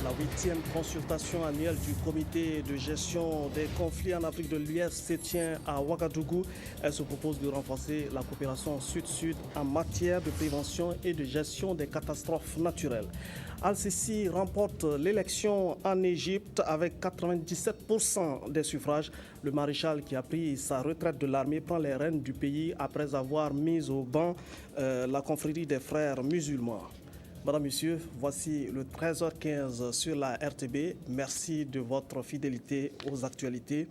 La 8e consultation annuelle du comité de gestion des conflits en Afrique de l'Ouest se tient à Ouagadougou. Elle se propose de renforcer la coopération sud-sud en matière de prévention et de gestion des catastrophes naturelles. Al-Sisi remporte l'élection en Égypte avec 97% des suffrages. Le maréchal qui a pris sa retraite de l'armée prend les rênes du pays après avoir mis au banc la confrérie des frères musulmans. Madame, Monsieur, voici le 13h15 sur la RTB. Merci de votre fidélité aux actualités.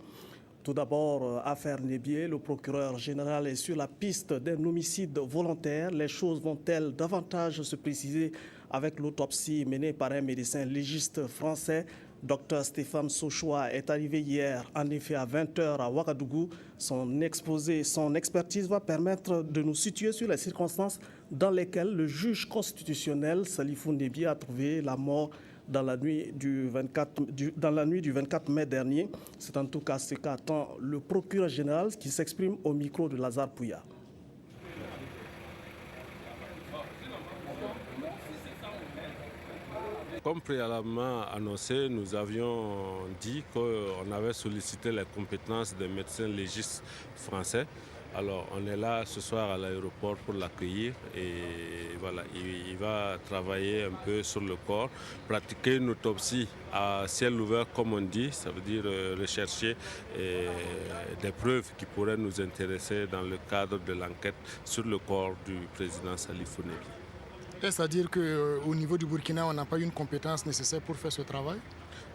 Tout d'abord, affaire Nébier, le procureur général est sur la piste d'un homicide volontaire. Les choses vont-elles davantage se préciser avec l'autopsie menée par un médecin légiste français? Dr Stéphane Sochoa est arrivé hier, en effet, à 20h à Ouagadougou. Son expertise va permettre de nous situer sur les circonstances dans lesquelles le juge constitutionnel Salifou Nébier a trouvé la mort dans la nuit du 24 mai dernier. C'est en tout cas ce qu'attend le procureur général qui s'exprime au micro de Lazare Pouya. Comme préalablement annoncé, nous avions dit qu'on avait sollicité les compétences des médecins légistes français. Alors on est là ce soir à l'aéroport pour l'accueillir et voilà, il va travailler un peu sur le corps, pratiquer une autopsie à ciel ouvert comme on dit, ça veut dire rechercher des preuves qui pourraient nous intéresser dans le cadre de l'enquête sur le corps du président Salifou Nébier. Est-ce à dire qu'au niveau du Burkina, on n'a pas une compétence nécessaire pour faire ce travail?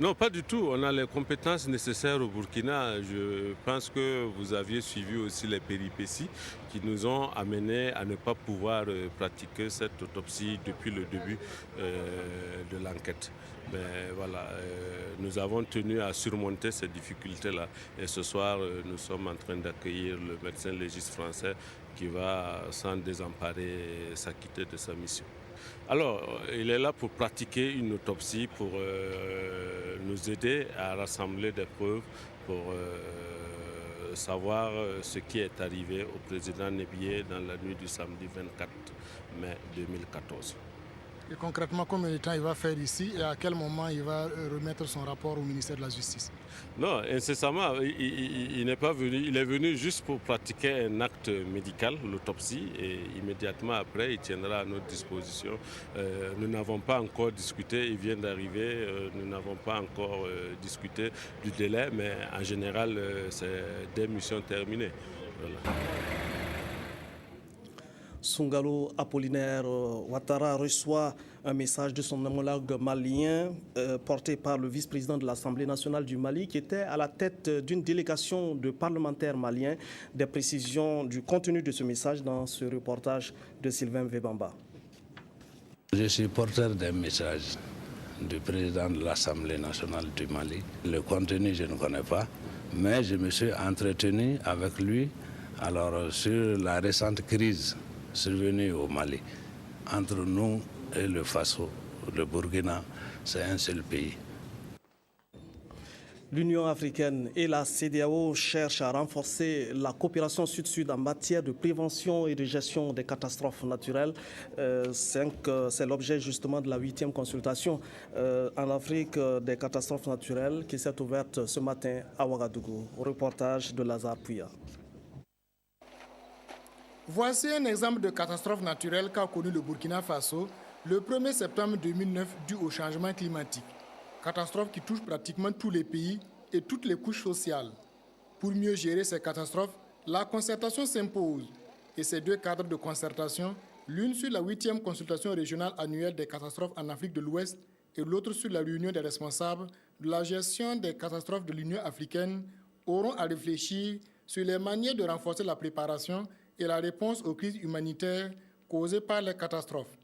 Non, pas du tout. On a les compétences nécessaires au Burkina. Je pense que vous aviez suivi aussi les péripéties qui nous ont amenés à ne pas pouvoir pratiquer cette autopsie depuis le début de l'enquête. Mais voilà, nous avons tenu à surmonter ces difficultés-là. Et ce soir, nous sommes en train d'accueillir le médecin légiste français qui va, sans désemparer, s'acquitter de sa mission. Alors, il est là pour pratiquer une autopsie, pour nous aider à rassembler des preuves, pour savoir ce qui est arrivé au président Nébier dans la nuit du samedi 24 mai 2014. Et concrètement, combien de temps il va faire ici et à quel moment il va remettre son rapport au ministère de la Justice? Non, incessamment, il n'est pas venu. Il est venu juste pour pratiquer un acte médical, l'autopsie, et immédiatement après, il tiendra à notre disposition. Nous n'avons pas encore discuté, il vient d'arriver, nous n'avons pas encore discuté du délai, mais en général, c'est des missions terminées. Voilà. Sungalo Apollinaire Ouattara reçoit un message de son homologue malien porté par le vice-président de l'Assemblée nationale du Mali qui était à la tête d'une délégation de parlementaires maliens. Des précisions du contenu de ce message dans ce reportage de Sylvain Vebamba. Je suis porteur d'un message du président de l'Assemblée nationale du Mali. Le contenu, je ne connais pas, mais je me suis entretenu avec lui alors, sur la récente crise survenue au Mali. Entre nous et le Faso, le Burkina, c'est un seul pays. L'Union africaine et la CEDEAO cherchent à renforcer la coopération sud-sud en matière de prévention et de gestion des catastrophes naturelles. C'est l'objet justement de la 8e consultation en Afrique des catastrophes naturelles qui s'est ouverte ce matin à Ouagadougou. Reportage de Lazare Pouya. Voici un exemple de catastrophe naturelle qu'a connu le Burkina Faso le 1er septembre 2009 dû au changement climatique. Catastrophe qui touche pratiquement tous les pays et toutes les couches sociales. Pour mieux gérer ces catastrophes, la concertation s'impose. Et ces deux cadres de concertation, l'une sur la 8e consultation régionale annuelle des catastrophes en Afrique de l'Ouest et l'autre sur la réunion des responsables de la gestion des catastrophes de l'Union africaine, auront à réfléchir sur les manières de renforcer la préparation et la réponse aux crises humanitaires causées par les catastrophes.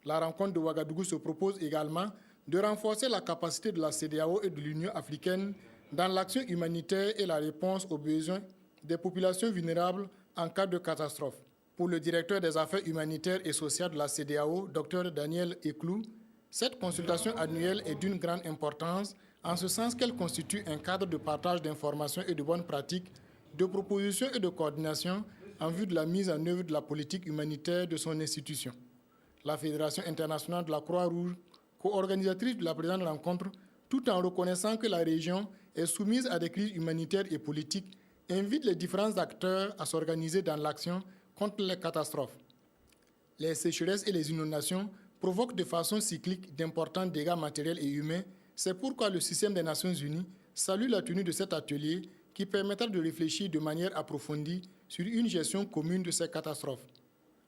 La rencontre de Ouagadougou se propose également de renforcer la capacité de la CEDEAO et de l'Union africaine dans l'action humanitaire et la réponse aux besoins des populations vulnérables en cas de catastrophe. Pour le directeur des affaires humanitaires et sociales de la CEDEAO, Dr Daniel Eklou, cette consultation annuelle est d'une grande importance en ce sens qu'elle constitue un cadre de partage d'informations et de bonnes pratiques, de propositions et de coordination en vue de la mise en œuvre de la politique humanitaire de son institution. La Fédération internationale de la Croix-Rouge co-organisatrice de la présente rencontre, tout en reconnaissant que la région est soumise à des crises humanitaires et politiques, invite les différents acteurs à s'organiser dans l'action contre les catastrophes. Les sécheresses et les inondations provoquent de façon cyclique d'importants dégâts matériels et humains. C'est pourquoi le système des Nations Unies salue la tenue de cet atelier qui permettra de réfléchir de manière approfondie sur une gestion commune de ces catastrophes.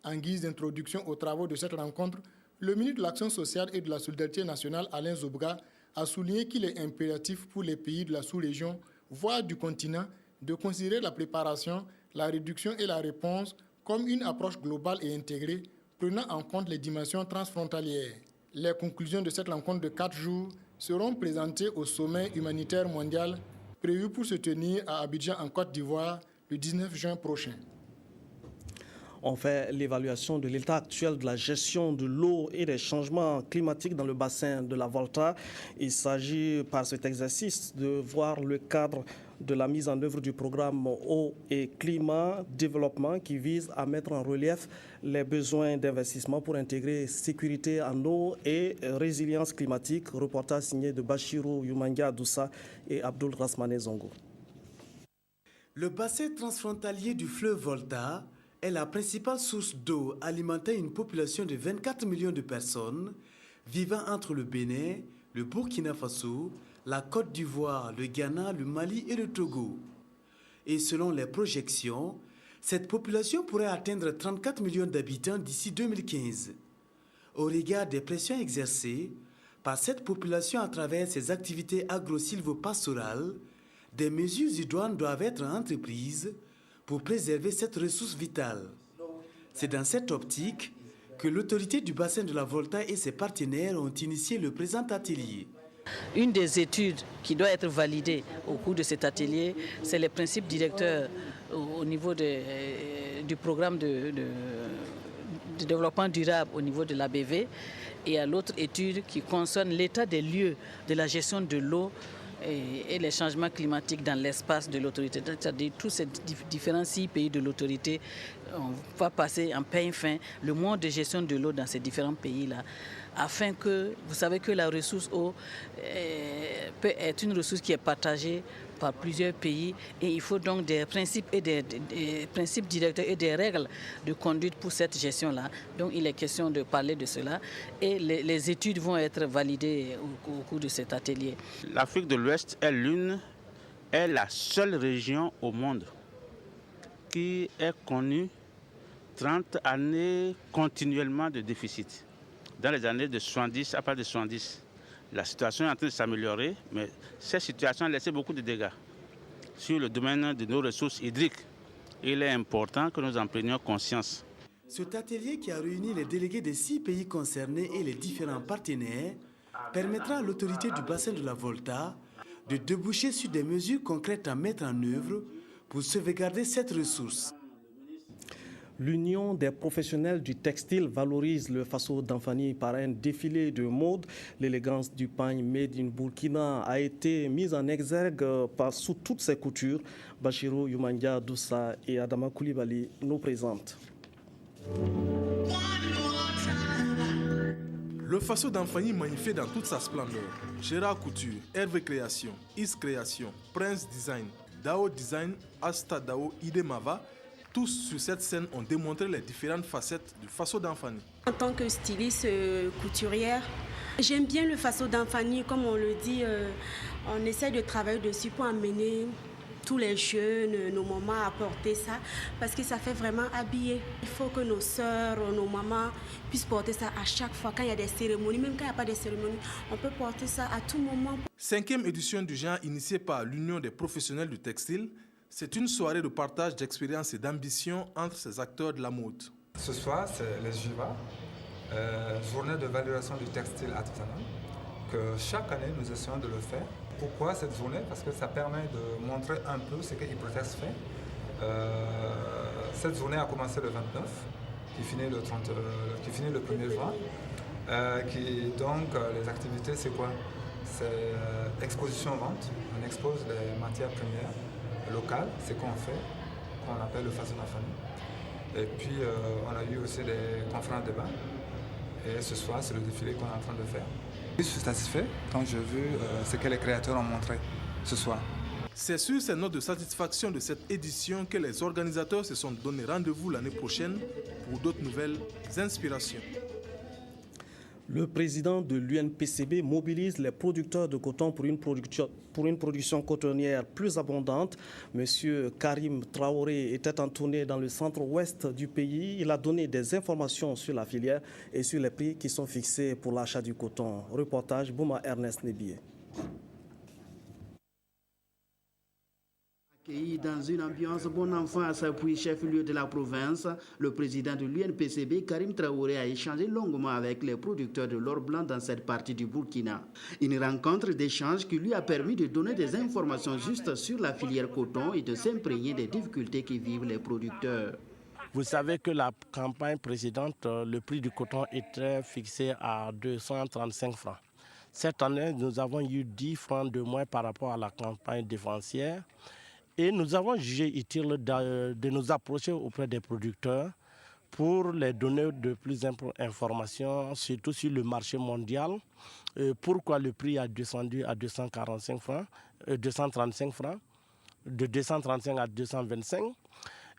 En guise d'introduction aux travaux de cette rencontre, le ministre de l'Action sociale et de la solidarité nationale, Alain Zobga, a souligné qu'il est impératif pour les pays de la sous-région, voire du continent, de considérer la préparation, la réduction et la réponse comme une approche globale et intégrée, prenant en compte les dimensions transfrontalières. Les conclusions de cette rencontre de 4 jours seront présentées au sommet humanitaire mondial prévu pour se tenir à Abidjan en Côte d'Ivoire le 19 juin prochain. On fait l'évaluation de l'état actuel de la gestion de l'eau et des changements climatiques dans le bassin de la Volta. Il s'agit par cet exercice de voir le cadre de la mise en œuvre du programme Eau et Climat Développement qui vise à mettre en relief les besoins d'investissement pour intégrer sécurité en eau et résilience climatique. Reportage signé de Bachirou Yumanga Doussa et Abdul Rasmane Zongo. Le bassin transfrontalier du fleuve Volta est la principale source d'eau alimentant une population de 24 millions de personnes vivant entre le Bénin, le Burkina Faso, la Côte d'Ivoire, le Ghana, le Mali et le Togo. Et selon les projections, cette population pourrait atteindre 34 millions d'habitants d'ici 2015. Au regard des pressions exercées par cette population à travers ses activités agro-silvopastorales, des mesures idoines doivent être entreprises pour préserver cette ressource vitale. C'est dans cette optique que l'autorité du bassin de la Volta et ses partenaires ont initié le présent atelier. Une des études qui doit être validée au cours de cet atelier, c'est les principes directeurs au niveau du programme de développement durable au niveau de l'ABV, et à l'autre étude qui concerne l'état des lieux de la gestion de l'eau et les changements climatiques dans l'espace de l'autorité. C'est-à-dire tous ces différents 6 pays de l'autorité, on va passer en peigne fin le mode de gestion de l'eau dans ces différents pays-là, afin que, vous savez que la ressource eau peut être une ressource qui est partagée par plusieurs pays, et il faut donc des principes et des principes directeurs et des règles de conduite pour cette gestion-là. Donc il est question de parler de cela, et les études vont être validées au cours de cet atelier. L'Afrique de l'Ouest est la seule région au monde qui est connue 30 années continuellement de déficit. Dans les années de 70, à partir de 70, la situation est en train de s'améliorer, mais cette situation a laissé beaucoup de dégâts sur le domaine de nos ressources hydriques. Il est important que nous en prenions conscience. Cet atelier qui a réuni les délégués des 6 pays concernés et les différents partenaires permettra à l'autorité du bassin de la Volta de déboucher sur des mesures concrètes à mettre en œuvre pour sauvegarder cette ressource. L'Union des professionnels du textile valorise le Faso d'Anfani par un défilé de mode. L'élégance du pagne made in Burkina a été mise en exergue sous toutes ses coutures. Bachirou Yumanga Doussa et Adama Koulibaly nous présentent. Le Faso d'Anfani magnifié dans toute sa splendeur. Gérard Couture, Hervé Création, Is Création, Prince Design, Dao Design, Asta Dao, Idemava, tous sur cette scène ont démontré les différentes facettes du Faso d'Anfani. En tant que styliste couturière, j'aime bien le Faso d'Anfani, comme on le dit, on essaie de travailler dessus pour amener tous les jeunes, nos mamans à porter ça, parce que ça fait vraiment habiller. Il faut que nos sœurs, nos mamans puissent porter ça à chaque fois, quand il y a des cérémonies, même quand il n'y a pas de cérémonies, on peut porter ça à tout moment. 5e édition du genre initiée par l'Union des professionnels du textile. C'est une soirée de partage d'expériences et d'ambition entre ces acteurs de la mode. Ce soir, c'est les JIVA, journée de valorisation du textile artisanal, que chaque année nous essayons de le faire. Pourquoi cette journée? Parce que ça permet de montrer un peu ce que Hyprotex fait. Cette journée a commencé le 29, qui finit le 1er juin. Donc les activités, c'est quoi? C'est exposition-vente. On expose les matières premières locales, c'est qu'on fait, qu'on appelle le Faso d'Anfani. Et puis on a eu aussi des conférences de débat. Et ce soir, c'est le défilé qu'on est en train de faire. Je suis satisfait quand je vu ce que les créateurs ont montré ce soir. C'est sur ces notes de satisfaction de cette édition que les organisateurs se sont donné rendez-vous l'année prochaine pour d'autres nouvelles inspirations. Le président de l'UNPCB mobilise les producteurs de coton pour une production cotonnière plus abondante. Monsieur Karim Traoré était en tournée dans le centre-ouest du pays. Il a donné des informations sur la filière et sur les prix qui sont fixés pour l'achat du coton. Reportage Bouma Ernest Nebié. Accueilli dans une ambiance bon enfant à Sapoui, chef-lieu de la province, le président de l'UNPCB, Karim Traoré, a échangé longuement avec les producteurs de l'or blanc dans cette partie du Burkina. Une rencontre d'échange qui lui a permis de donner des informations justes sur la filière coton et de s'imprégner des difficultés qui vivent les producteurs. Vous savez que la campagne précédente, le prix du coton était fixé à 235 francs. Cette année, nous avons eu 10 francs de moins par rapport à la campagne défensière. Et nous avons jugé utile de nous approcher auprès des producteurs pour les donner de plus d'informations, surtout sur le marché mondial. Pourquoi le prix a descendu à 235 francs, 235 francs, de 235 à 225.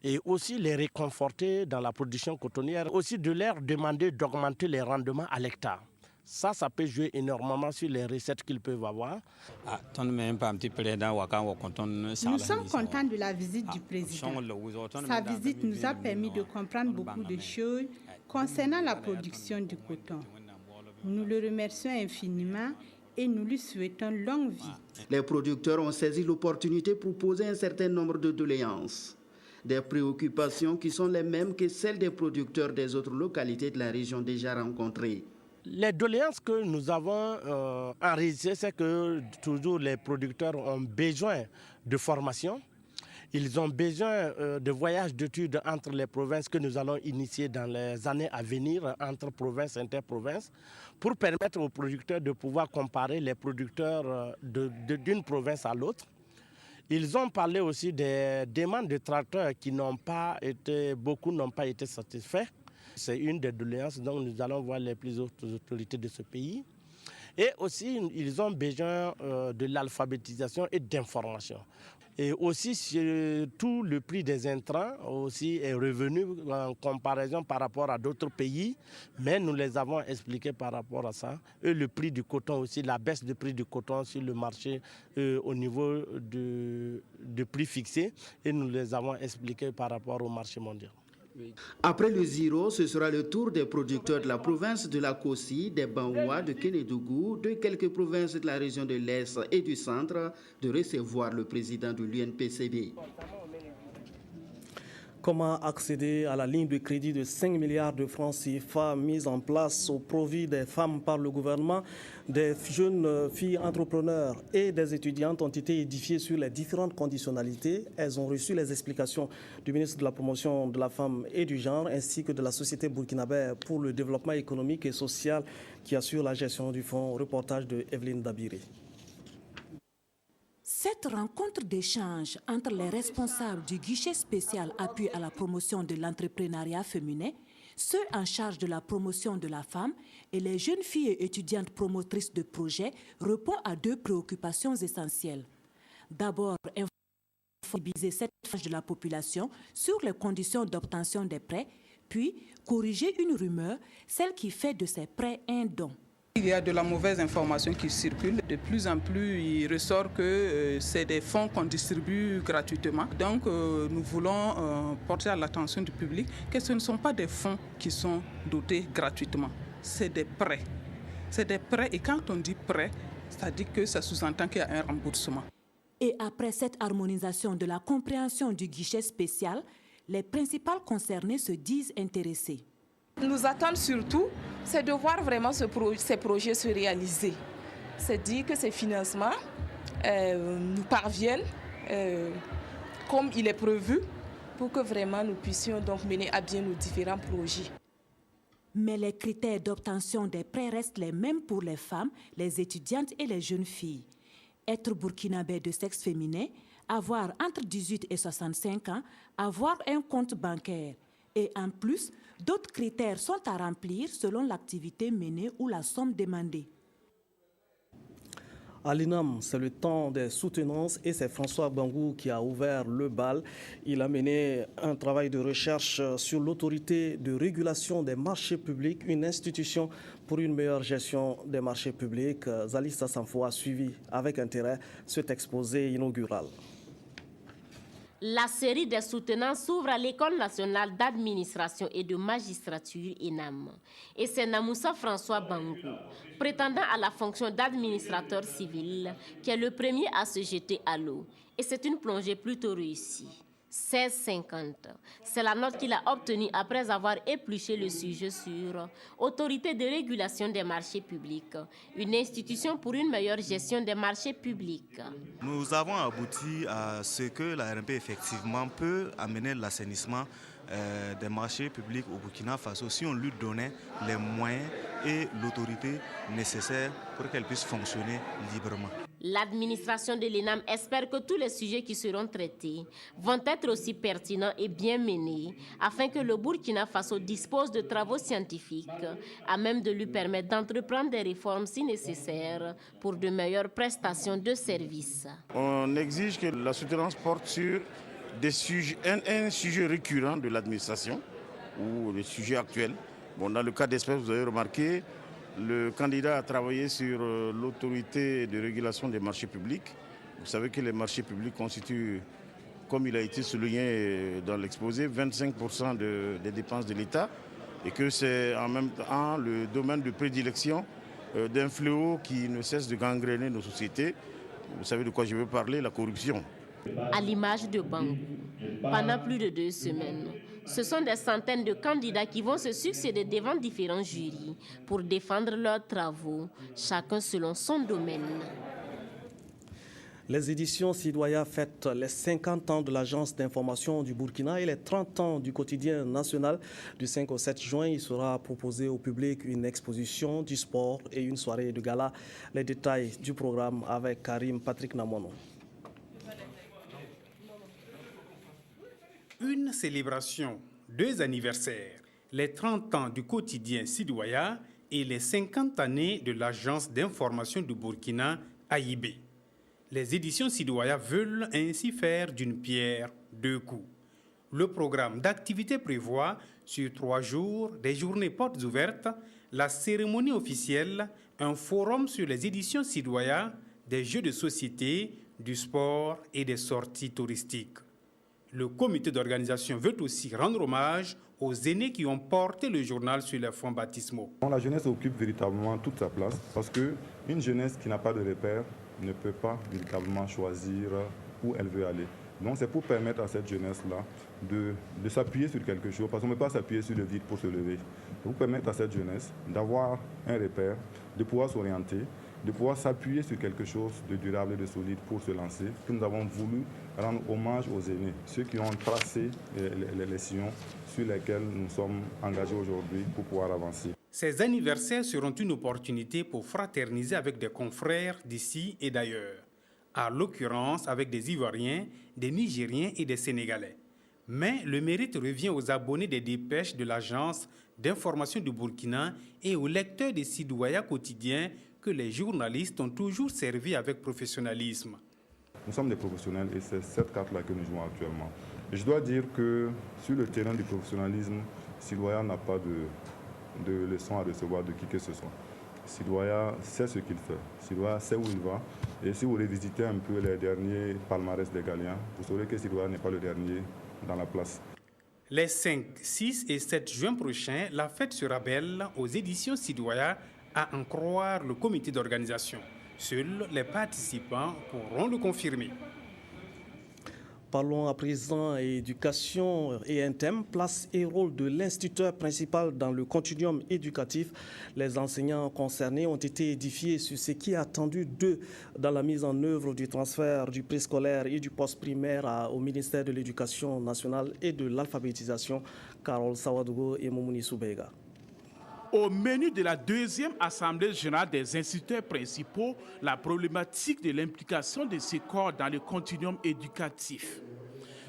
Et aussi les réconforter dans la production cotonnière. Aussi de leur demander d'augmenter les rendements à l'hectare. Ça peut jouer énormément sur les recettes qu'ils peuvent avoir. Nous sommes contents de la visite du président. Sa visite nous a permis de comprendre beaucoup de choses concernant la production du coton. Nous le remercions infiniment et nous lui souhaitons longue vie. Les producteurs ont saisi l'opportunité pour poser un certain nombre de doléances. Des préoccupations qui sont les mêmes que celles des producteurs des autres localités de la région déjà rencontrées. Les doléances que nous avons enregistrées, c'est que toujours les producteurs ont besoin de formation. Ils ont besoin de voyages d'études entre les provinces que nous allons initier dans les années à venir, entre provinces et interprovinces, pour permettre aux producteurs de pouvoir comparer les producteurs d'une province à l'autre. Ils ont parlé aussi des demandes de tracteurs qui beaucoup n'ont pas été satisfaits. C'est une des doléances dont nous allons voir les plus hautes autorités de ce pays. Et aussi, ils ont besoin de l'alphabétisation et d'information. Et aussi, tout le prix des intrants aussi est revenu en comparaison par rapport à d'autres pays, mais nous les avons expliqués par rapport à ça. Et le prix du coton aussi, la baisse du prix du coton sur le marché au niveau de prix fixé, et nous les avons expliqués par rapport au marché mondial. Après le Ziro, ce sera le tour des producteurs de la province de la Kossi, des Banwa, de Kénédougou, de quelques provinces de la région de l'Est et du Centre de recevoir le président de l'UNPCB. Comment accéder à la ligne de crédit de 5 milliards de francs CFA mise en place au profit des femmes par le gouvernement? Des jeunes filles entrepreneurs et des étudiantes ont été édifiées sur les différentes conditionnalités. Elles ont reçu les explications du ministre de la Promotion de la Femme et du Genre ainsi que de la Société burkinabé pour le développement économique et social qui assure la gestion du fonds. Reportage de Evelyne Dabiré. Cette rencontre d'échange entre les responsables du guichet spécial appui à la promotion de l'entrepreneuriat féminin, ceux en charge de la promotion de la femme et les jeunes filles et étudiantes promotrices de projets répond à deux préoccupations essentielles. D'abord, sensibiliser cette frange de la population sur les conditions d'obtention des prêts, puis corriger une rumeur, celle qui fait de ces prêts un don. Il y a de la mauvaise information qui circule. De plus en plus, il ressort que c'est des fonds qu'on distribue gratuitement. Donc, nous voulons porter à l'attention du public que ce ne sont pas des fonds qui sont dotés gratuitement. C'est des prêts. C'est des prêts et quand on dit prêt, c'est-à-dire que ça sous-entend qu'il y a un remboursement. Et après cette harmonisation de la compréhension du guichet spécial, les principales concernées se disent intéressées. Nous attendons surtout, c'est de voir vraiment ces projets se réaliser. C'est dire que ces financements nous parviennent comme il est prévu pour que vraiment nous puissions donc mener à bien nos différents projets. Mais les critères d'obtention des prêts restent les mêmes pour les femmes, les étudiantes et les jeunes filles. Être burkinabé de sexe féminin, avoir entre 18 et 65 ans, avoir un compte bancaire. Et en plus, d'autres critères sont à remplir selon l'activité menée ou la somme demandée. À l'INAM, c'est le temps des soutenances et c'est François Bangou qui a ouvert le bal. Il a mené un travail de recherche sur l'autorité de régulation des marchés publics, une institution pour une meilleure gestion des marchés publics. Zalissa Sanfo a suivi avec intérêt cet exposé inaugural. La série des soutenances s'ouvre à l'École nationale d'administration et de magistrature ENAM. Et c'est Namoussa François Bangou, prétendant à la fonction d'administrateur civil, qui est le premier à se jeter à l'eau. Et c'est une plongée plutôt réussie. 16,50. C'est la note qu'il a obtenue après avoir épluché le sujet sur Autorité de régulation des marchés publics, une institution pour une meilleure gestion des marchés publics. Nous avons abouti à ce que la RMP effectivement peut amener l'assainissement des marchés publics au Burkina Faso si on lui donnait les moyens et l'autorité nécessaires pour qu'elle puisse fonctionner librement. L'administration de l'ENAM espère que tous les sujets qui seront traités vont être aussi pertinents et bien menés afin que le Burkina Faso dispose de travaux scientifiques à même de lui permettre d'entreprendre des réformes si nécessaires pour de meilleures prestations de services. On exige que la soutenance porte sur des sujets, un sujet récurrent de l'administration ou des sujets actuels. Bon, dans le cas d'espèces, vous avez remarqué, le candidat a travaillé sur l'autorité de régulation des marchés publics. Vous savez que les marchés publics constituent, comme il a été souligné dans l'exposé, 25% des dépenses de l'État et que c'est en même temps le domaine de prédilection d'un fléau qui ne cesse de gangréner nos sociétés. Vous savez de quoi je veux parler, la corruption. À l'image de Bangou, pendant plus de 2 semaines, ce sont des centaines de candidats qui vont se succéder devant différents jurys pour défendre leurs travaux, chacun selon son domaine. Les éditions Sidoya fêtent les 50 ans de l'Agence d'information du Burkina et les 30 ans du quotidien national. Du 5 au 7 juin, il sera proposé au public une exposition du sport et une soirée de gala. Les détails du programme avec Karim Patrick Namono. Une célébration, 2 anniversaires, les 30 ans du quotidien Sidoya et les 50 années de l'Agence d'information du Burkina, AIB. Les éditions Sidoya veulent ainsi faire d'une pierre 2 coups. Le programme d'activité prévoit, sur 3 jours, des journées portes ouvertes, la cérémonie officielle, un forum sur les éditions Sidoya, des jeux de société, du sport et des sorties touristiques. Le comité d'organisation veut aussi rendre hommage aux aînés qui ont porté le journal sur les fonds baptismaux. La jeunesse occupe véritablement toute sa place parce qu'une jeunesse qui n'a pas de repère ne peut pas véritablement choisir où elle veut aller. Donc c'est pour permettre à cette jeunesse-là de s'appuyer sur quelque chose, parce qu'on ne peut pas s'appuyer sur le vide pour se lever. C'est pour permettre à cette jeunesse d'avoir un repère, de pouvoir s'orienter, de pouvoir s'appuyer sur quelque chose de durable et de solide pour se lancer, que nous avons voulu rendre hommage aux aînés, ceux qui ont tracé les sillons sur lesquels nous sommes engagés aujourd'hui pour pouvoir avancer. Ces anniversaires seront une opportunité pour fraterniser avec des confrères d'ici et d'ailleurs, à l'occurrence avec des Ivoiriens, des Nigériens et des Sénégalais. Mais le mérite revient aux abonnés des dépêches de l'Agence d'information du Burkina et aux lecteurs des Sidoya quotidiens que les journalistes ont toujours servi avec professionnalisme. Nous sommes des professionnels et c'est cette carte-là que nous jouons actuellement. Et je dois dire que sur le terrain du professionnalisme, Sidoya n'a pas de leçons à recevoir de qui que ce soit. Sidoya sait ce qu'il fait, Sidoya sait où il va. Et si vous revisitez un peu les derniers palmarès des Galiens, vous saurez que Sidoya n'est pas le dernier dans la place. Les 5, 6 et 7 juin prochains, la fête sera belle aux éditions Sidoya, à en croire le comité d'organisation. Seuls les participants pourront le confirmer. Parlons à présent éducation et un thème, place et rôle de l'instituteur principal dans le continuum éducatif. Les enseignants concernés ont été édifiés sur ce qui est attendu d'eux dans la mise en œuvre du transfert du préscolaire et du post-primaire au ministère de l'Éducation nationale et de l'alphabétisation. Carole Sawadogo et Moumouni Soubega. Au menu de la 2e Assemblée générale des instituteurs principaux, la problématique de l'implication de ces corps dans le continuum éducatif.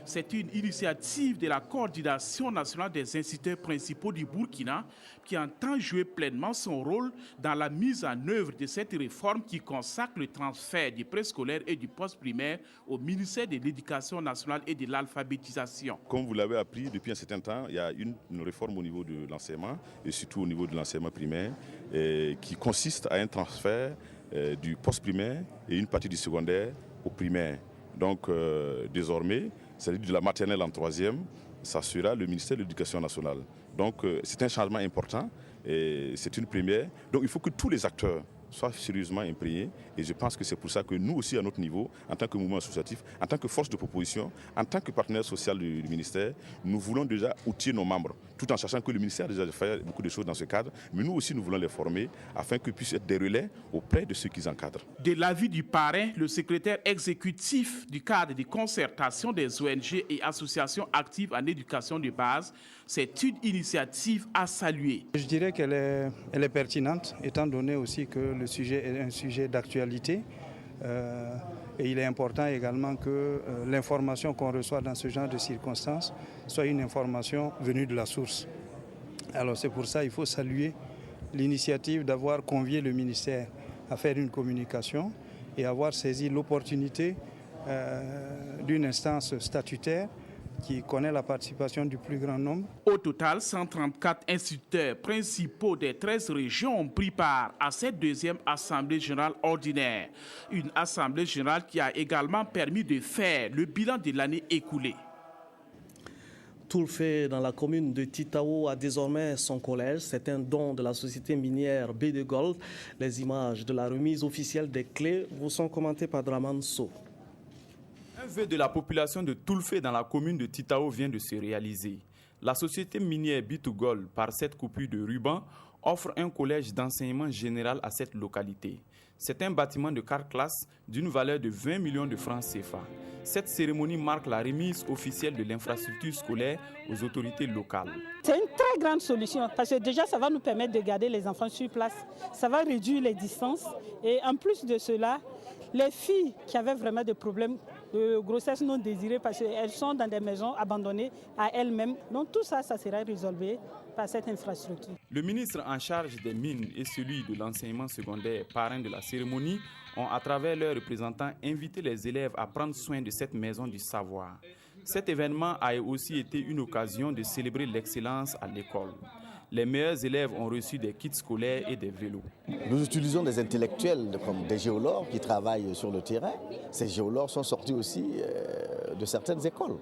C'est une initiative de la Coordination nationale des instituteurs principaux du Burkina qui entend jouer pleinement son rôle dans la mise en œuvre de cette réforme qui consacre le transfert du préscolaire et du post-primaire au ministère de l'Éducation nationale et de l'alphabétisation. Comme vous l'avez appris depuis un certain temps, il y a une réforme au niveau de l'enseignement et surtout au niveau de l'enseignement primaire qui consiste à un transfert du post-primaire et une partie du secondaire au primaire. Donc désormais, c'est-à-dire de la maternelle en 3e, ça sera le ministère de l'Éducation nationale. Donc c'est un changement important et c'est une première. Donc il faut que tous les acteurs soient sérieusement imprégnés et je pense que c'est pour ça que nous aussi à notre niveau, en tant que mouvement associatif, en tant que force de proposition, en tant que partenaire social du ministère, nous voulons déjà outiller nos membres, tout en sachant que le ministère a déjà fait beaucoup de choses dans ce cadre, mais nous aussi nous voulons les former afin qu'ils puissent être des relais auprès de ceux qui encadrent. De l'avis du parrain, le secrétaire exécutif du cadre de concertation des ONG et associations actives en éducation de base, c'est une initiative à saluer. Je dirais qu'elle est pertinente, étant donné aussi que le sujet est un sujet d'actualité. Et il est important également que l'information qu'on reçoit dans ce genre de circonstances soit une information venue de la source. Alors c'est pour ça qu'il faut saluer l'initiative d'avoir convié le ministère à faire une communication et avoir saisi l'opportunité d'une instance statutaire qui connaît la participation du plus grand nombre. Au total, 134 instituteurs principaux des 13 régions ont pris part à cette deuxième Assemblée générale ordinaire. Une Assemblée générale qui a également permis de faire le bilan de l'année écoulée. Toulfé, dans la commune de Titao, a désormais son collège. C'est un don de la société minière B de Gold. Les images de la remise officielle des clés vous sont commentées par Draman So. Un vœu de la population de Toulfé dans la commune de Titao vient de se réaliser. La société minière B2Gold, par cette coupure de ruban, offre un collège d'enseignement général à cette localité. C'est un bâtiment de 4 classes d'une valeur de 20 millions de francs CFA. Cette cérémonie marque la remise officielle de l'infrastructure scolaire aux autorités locales. C'est une très grande solution parce que déjà ça va nous permettre de garder les enfants sur place. Ça va réduire les distances et en plus de cela, les filles qui avaient vraiment des problèmes de grossesse non désirée parce qu'elles sont dans des maisons abandonnées à elles-mêmes. Donc tout ça, ça sera résolu par cette infrastructure. Le ministre en charge des mines et celui de l'enseignement secondaire, parrain de la cérémonie, ont à travers leurs représentants invité les élèves à prendre soin de cette maison du savoir. Cet événement a aussi été une occasion de célébrer l'excellence à l'école. Les meilleurs élèves ont reçu des kits scolaires et des vélos. Nous utilisons des intellectuels comme des géologues qui travaillent sur le terrain. Ces géologues sont sortis aussi de certaines écoles.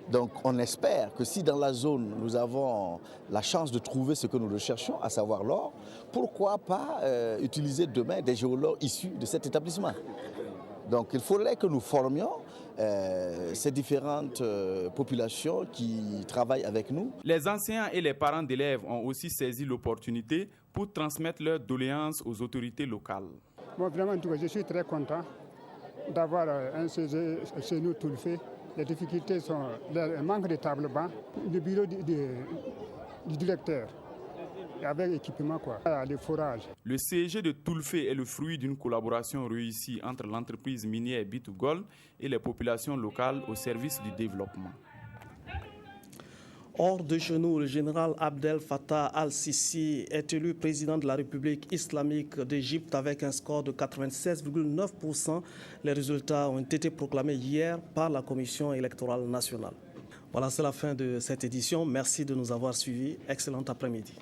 Donc on espère que si dans la zone nous avons la chance de trouver ce que nous recherchons, à savoir l'or, pourquoi pas utiliser demain des géologues issus de cet établissement. Donc il faudrait que nous formions ces différentes populations qui travaillent avec nous. Les enseignants et les parents d'élèves ont aussi saisi l'opportunité pour transmettre leurs doléances aux autorités locales. Bon, vraiment, en tout cas, je suis très content d'avoir un CG chez nous tout le fait. Les difficultés sont le manque de table-banc, le bureau du directeur. Avec équipement, les forages. Le CEG de Toulfé est le fruit d'une collaboration réussie entre l'entreprise minière B2Gold et les populations locales au service du développement. Hors de chez nous, le général Abdel Fattah al-Sisi est élu président de la République islamique d'Égypte avec un score de 96,9%. Les résultats ont été proclamés hier par la Commission électorale nationale. Voilà, c'est la fin de cette édition. Merci de nous avoir suivis. Excellent après-midi.